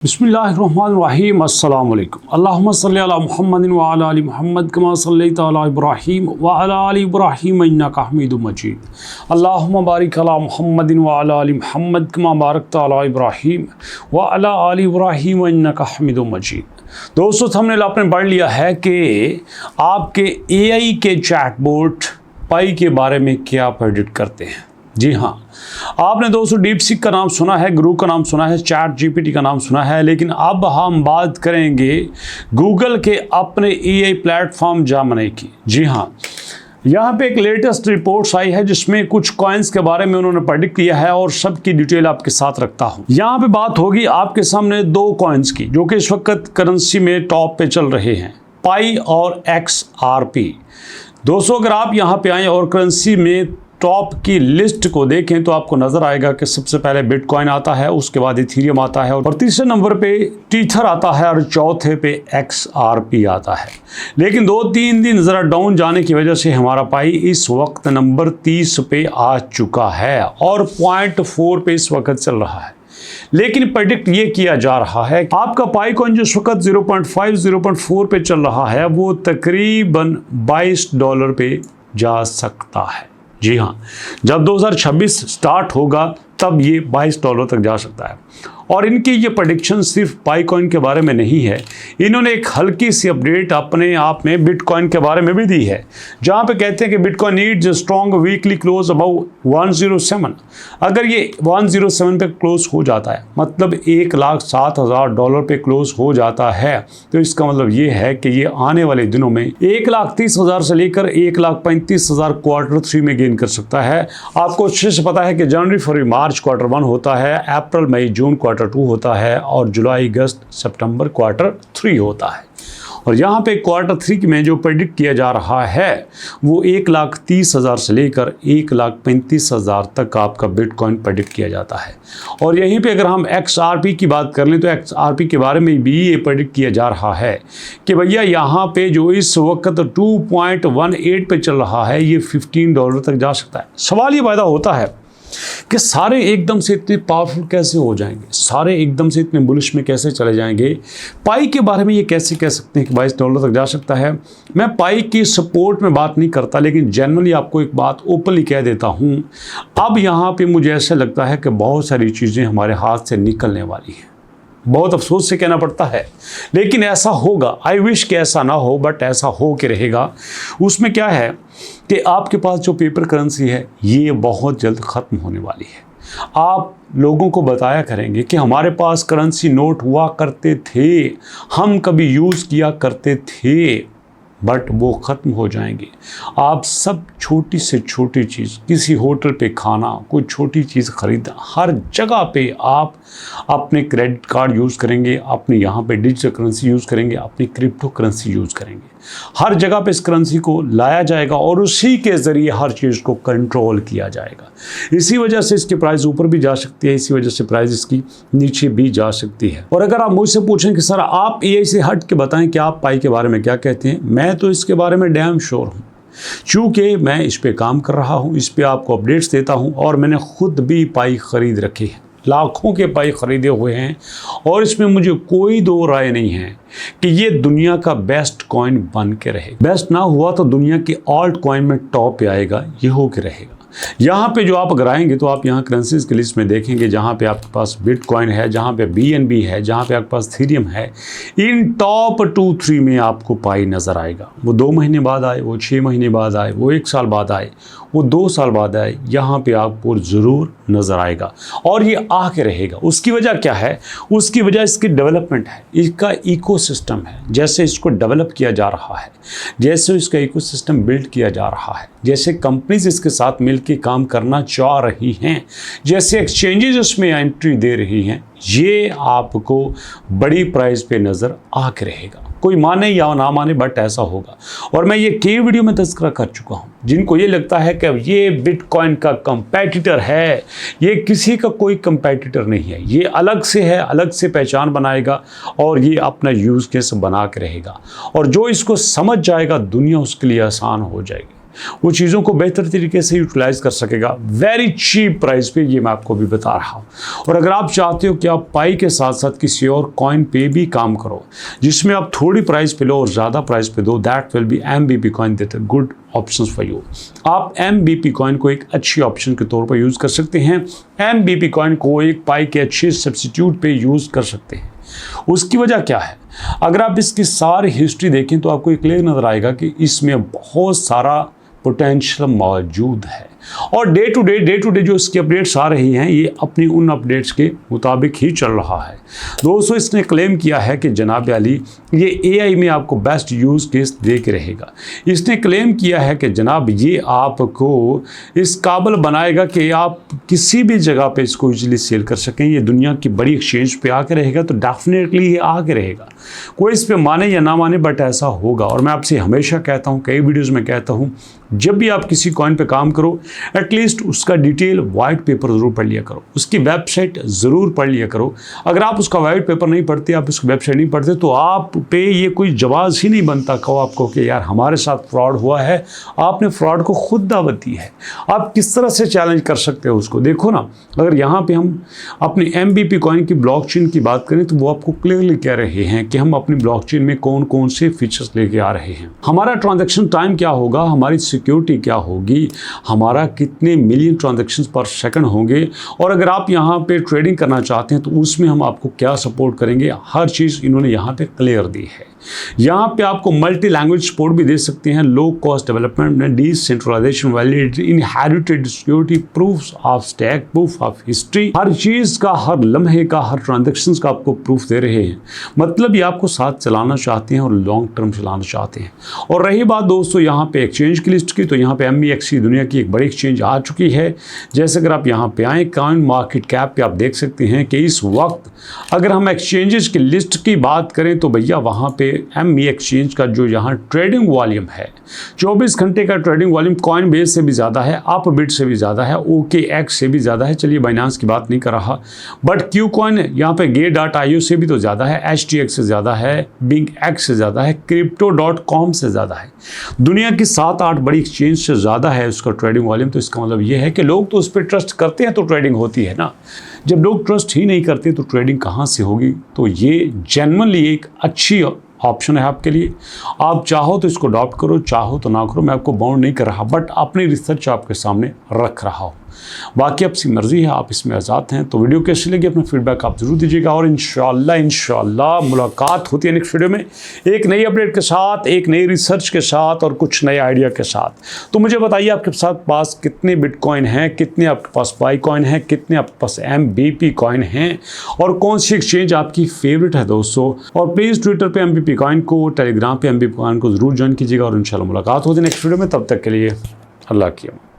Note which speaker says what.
Speaker 1: बिस्मिल्लाहिर्रहमानिर्रहीम अस्सलाम वालेकुम। अल्लाहुम्मा सल्लि अला मुहम्मदिन व अला आलि मुहम्मद कमा सल्लैता अला इब्राहीम व अला आलि इब्राहीम इन्नका हमीदुम मजीद। अल्लाहुम्मा बारिक अला मुहम्मदिन व अला आलि मुहम्मद कमा बारकता अला इब्राहीम व अला आलि इब्राहीम इन्नका हमीदुम मजीद। दोस्तों, थंबनेल आपने पढ़ लिया है कि आपके एआई के चैटबॉट पाई के बारे में क्या प्रेडिक्ट करते हैं। जी हाँ, आपने दोस्तों डीपसीक का नाम सुना है, ग्रू का नाम सुना है, चैट जीपीटी का नाम सुना है, लेकिन अब हम बात करेंगे गूगल के अपने एआई प्लेटफॉर्म जेमिनी की। जी हाँ, यहाँ पे एक लेटेस्ट रिपोर्ट्स आई है जिसमें कुछ कॉइन्स के बारे में उन्होंने प्रेडिक्ट किया है और सबकी डिटेल आपके साथ रखता हूँ। यहाँ पे बात होगी आपके सामने दो कॉइन्स की जो कि इस वक्त करेंसी में टॉप पे चल रहे हैं, पाई और XRP। दोस्तों, अगर आप यहाँ पे आए और करेंसी में टॉप की लिस्ट को देखें तो आपको नजर आएगा कि सबसे पहले बिटकॉइन आता है, उसके बाद इथेरियम आता है और तीसरे नंबर पे टीथर आता है और चौथे पे XRP आता है। लेकिन 2-3 दिन ज़रा डाउन जाने की वजह से हमारा पाई इस वक्त नंबर 30 पे आ चुका है और 0.4 पे इस वक्त चल रहा है। लेकिन प्रेडिक्ट ये किया जा रहा है आपका पाई कॉइन जो इस वक्त 0.4 पे चल रहा है वो तकरीबन $22 पे जा सकता है। जी हाँ, जब 2026 स्टार्ट होगा तब ये $22 तक जा सकता है। और इनकी ये प्रेडिक्शन सिर्फ पाई कॉइन के बारे में नहीं है, इन्होंने एक हल्की सी अपडेट अपने आप में बिटकॉइन के बारे में भी दी है, जहाँ पे कहते हैं कि Bitcoin needs a strong weekly close about 107। अगर ये 107 पे क्लोज हो जाता है, मतलब $1,07,000 पे क्लोज हो जाता है, तो इसका मतलब ये है कि ये आने वाले दिनों में 1,30,000 से लेकर 1,35,000 Q3 में गेन कर सकता है। आपको अच्छे से पता है कि जनवरी फरवरी मार्च Q1 होता है, अप्रैल मई जून Q2 होता है और जुलाई अगस्त सितंबर Q3 होता है। और यहाँ पे Q3 में जो प्रेडिक्ट किया जा रहा है वो 1,30,000 से लेकर 1,35,000 तक आपका बिटकॉइन प्रेडिक्ट किया जाता है। और यहीं पे अगर हम XRP की बात कर लें तो XRP के बारे में भी ये प्रेडिक्ट किया जा रहा है कि भैया यहाँ पे जो इस वक्त 2.18 पे चल रहा है ये $15 तक जा सकता है। सवाल ये पैदा होता है कि सारे एकदम से इतने पावरफुल कैसे हो जाएंगे, सारे एकदम से इतने बुलिश में कैसे चले जाएंगे। पाई के बारे में ये कैसे कह सकते हैं कि $22 तक जा सकता है। मैं पाई की सपोर्ट में बात नहीं करता, लेकिन जनरली आपको एक बात ओपनली कह देता हूँ। अब यहाँ पे मुझे ऐसा लगता है कि बहुत सारी चीज़ें हमारे हाथ से निकलने वाली हैं। बहुत अफसोस से कहना पड़ता है, लेकिन ऐसा होगा। आई विश कि ऐसा ना हो, बट ऐसा हो के रहेगा। उसमें क्या है कि आपके पास जो पेपर करेंसी है ये बहुत जल्द ख़त्म होने वाली है। आप लोगों को बताया करेंगे कि हमारे पास करेंसी नोट हुआ करते थे, हम कभी यूज़ किया करते थे, बट वो ख़त्म हो जाएंगे। आप सब छोटी से छोटी चीज़, किसी होटल पे खाना, कोई छोटी चीज़ ख़रीदना, हर जगह पे आप अपने क्रेडिट कार्ड यूज़ करेंगे, अपने यहाँ पे डिजिटल करेंसी यूज़ करेंगे, अपनी क्रिप्टो करेंसी यूज़ करेंगे। हर जगह पे इस करेंसी को लाया जाएगा और उसी के ज़रिए हर चीज़ को कंट्रोल किया जाएगा। इसी वजह से इसकी प्राइस ऊपर भी जा सकती है, इसी वजह से प्राइस इसकी नीचे भी जा सकती है। और अगर आप मुझसे पूछें कि सर आप एआई से हट के बताएं कि आप पाई के बारे में क्या कहते हैं, मैं तो इसके बारे में डैम श्योर हूँ, चूँकि मैं इस पे काम कर रहा हूँ, इस पे आपको अपडेट्स देता हूँ और मैंने खुद भी पाई ख़रीद रखे हैं, लाखों के पाई ख़रीदे हुए हैं। और इसमें मुझे कोई दो राय नहीं है कि ये दुनिया का बेस्ट कॉइन बन के रहेगा। बेस्ट ना हुआ तो दुनिया के ऑल्ट कॉइन में टॉप पे आएगा, ये हो के रहेगा। यहाँ पे जो आप अगर आएंगे तो आप यहाँ करेंसीज की लिस्ट में देखेंगे, जहाँ पे आपके पास बिटकॉइन है, जहाँ पे BNB है, जहाँ पे आपके पास इथेरियम है, इन टॉप 2-3 में आपको पाई नज़र आएगा। वो 2 महीने बाद आए, वो 6 महीने बाद आए, वो 1 साल बाद आए, वो 2 साल बाद आए, यहाँ पे आपको ज़रूर नज़र आएगा और ये आके रहेगा। उसकी वजह क्या है? उसकी वजह इसकी डेवलपमेंट है, इसका इकोसिस्टम है। जैसे इसको डेवलप किया जा रहा है, जैसे इसका इकोसिस्टम बिल्ड किया जा रहा है, जैसे कंपनीज इसके साथ मिल के काम करना चाह रही हैं, जैसे एक्सचेंजेस इसमें एंट्री दे रही हैं, ये आपको बड़ी प्राइस पे नज़र आके रहेगा। कोई माने या ना माने, बट ऐसा होगा। और मैं ये कई वीडियो में तज़किरा कर चुका हूँ। जिनको ये लगता है कि ये बिटकॉइन का कंपेटिटर है, ये किसी का कोई कंपेटिटर नहीं है, ये अलग से है, अलग से पहचान बनाएगा और ये अपना यूज़ केस बना के रहेगा। और जो इसको समझ जाएगा, दुनिया उसके लिए आसान हो जाएगी। वो चीज़ों को बेहतर तरीके से यूटिलाइज कर सकेगा वेरी चीप प्राइस पे, ये मैं आपको भी बता रहा हूँ। और अगर आप चाहते हो कि आप पाई के साथ साथ किसी और कॉइन पे भी काम करो जिसमें आप थोड़ी प्राइस पे लो और ज़्यादा प्राइस पे दो, that will be MBP coin that good option for you. आप MBP कॉइन को एक अच्छी ऑप्शन के तौर पर यूज़ कर सकते हैं। MBP कॉइन को एक पाई के अच्छे सब्स्टिट्यूट पे यूज़ कर सकते हैं। उसकी वजह क्या है? अगर आप इसकी सारी हिस्ट्री देखें तो आपको एक क्लियर नज़र आएगा कि इसमें बहुत सारा पोटेंशियल मौजूद है और डे टू डे जो इसकी अपडेट्स आ रही हैं ये अपनी उन अपडेट्स के मुताबिक ही चल रहा है। दोस्तों, इसने क्लेम किया है कि जनाब अली ये AI में आपको बेस्ट यूज़ केस दे के रहेगा। इसने क्लेम किया है कि जनाब ये आपको इस काबिल बनाएगा कि आप किसी भी जगह पे इसको इजीली सेल कर सकें। ये दुनिया की बड़ी एक्सचेंज पे आके रहेगा तो डेफिनेटली ये आके रहेगा, कोई इस पर माने या ना माने बट ऐसा होगा। और मैं आपसे हमेशा कहता हूँ, कई वीडियोज़ में कहता हूँ, जब भी आप किसी कॉइन पे काम करो एटलीस्ट उसका डिटेल वाइट पेपर ज़रूर पढ़ लिया करो, उसकी वेबसाइट ज़रूर पढ़ लिया करो। अगर आप उसका वाइट पेपर नहीं पढ़ते, आप उसकी वेबसाइट नहीं पढ़ते तो आप पे ये कोई जवाब ही नहीं बनता कहो आपको कि यार हमारे साथ फ्रॉड हुआ है। आपने फ्रॉड को खुद दावत दी है, आप किस तरह से चैलेंज कर सकते हो उसको। देखो ना, अगर यहाँ पे हम अपनी MBP कॉइन की ब्लॉकचेन की बात करें तो वो आपको क्लियरली कह रहे हैं कि हम अपनी ब्लॉकचेन में कौन कौन से फीचर्स लेके आ रहे हैं, हमारा ट्रांजैक्शन टाइम क्या होगा, हमारी सिक्योरिटी क्या होगी, हमारा कितने मिलियन ट्रांजैक्शंस पर सेकंड होंगे, और अगर आप यहाँ पे ट्रेडिंग करना चाहते हैं तो उसमें हम आपको क्या सपोर्ट करेंगे, हर चीज़ इन्होंने यहाँ पे क्लियर दी है। यहाँ पे आपको मल्टी लैंग्वेज सपोर्ट भी दे सकते हैं, low cost development, decentralisation, validity, inherited security, proof of stack, proof of history, हर चीज़ का, हर लम्हे का, हर ट्रांजेक्शन का आपको प्रूफ दे रहे हैं। मतलब ये आपको साथ चलाना चाहते हैं और लॉन्ग टर्म चलाना चाहते हैं। और रही बात दोस्तों यहाँ पे एक्सचेंज की लिस्ट की, तो यहाँ पे MEXC दुनिया की एक बड़ी एक्सचेंज आ चुकी है। जैसे अगर आप यहाँ पे आएँ कॉइन मार्केट कैप पे आप देख सकते हैं कि इस वक्त अगर हम एक्सचेंजेस की लिस्ट की बात करें तो भैया वहाँ पे MEXC का जो यहाँ ट्रेडिंग वॉल्यूम है 24 घंटे का ट्रेडिंग वॉल्यूम कॉइन बेस से भी ज़्यादा है, अपबिट से भी ज़्यादा है, OKX से भी ज़्यादा है। चलिए बाइनांस की बात नहीं कर रहा, बट Qcoin यहाँ पे Gate.io से भी तो ज़्यादा है, HTX से ज़्यादा है, BingX से ज़्यादा है, Crypto.com से ज़्यादा है। दुनिया की 7-8 बड़ी एक्सचेंज से ज़्यादा है उसका ट्रेडिंग वॉल्यूम। तो इसका मतलब ये है कि लोग तो उस पर ट्रस्ट करते हैं तो ट्रेडिंग होती है ना। जब लोग ट्रस्ट ही नहीं करते तो ट्रेडिंग कहाँ से होगी। तो ये जेन्युइनली एक अच्छी ऑप्शन है आपके लिए। आप चाहो तो इसको अडॉप्ट करो, चाहो तो ना करो, मैं आपको बाउंड नहीं कर रहा, बट अपनी रिसर्च आपके सामने रख रहा हूँ। बाकी आपकी मर्ज़ी है, आप इसमें आज़ाद हैं। तो वीडियो कैसी लगी अपना फीडबैक आप ज़रूर दीजिएगा और इंशाअल्लाह मुलाकात होती है नेक्स्ट वीडियो में एक नई अपडेट के साथ, एक नई रिसर्च के साथ और कुछ नए आइडिया के साथ। तो मुझे बताइए आपके पास कितने बिटकॉइन हैं, कितने आपके पास पाई कॉइन है, कितने आपके पास MBP कॉइन हैं और कौन सी एक्सचेंज आपकी फेवरेट है दोस्तों। और प्लीज़ ट्विटर पे MBP कॉइन को, टेलीग्राम पे MBP कॉइन को ज़रूर ज्वाइन कीजिएगा और इंशाल्लाह मुलाकात होती है नेक्स्ट वीडियो में। तब तक के लिए अल्लाह की अमान।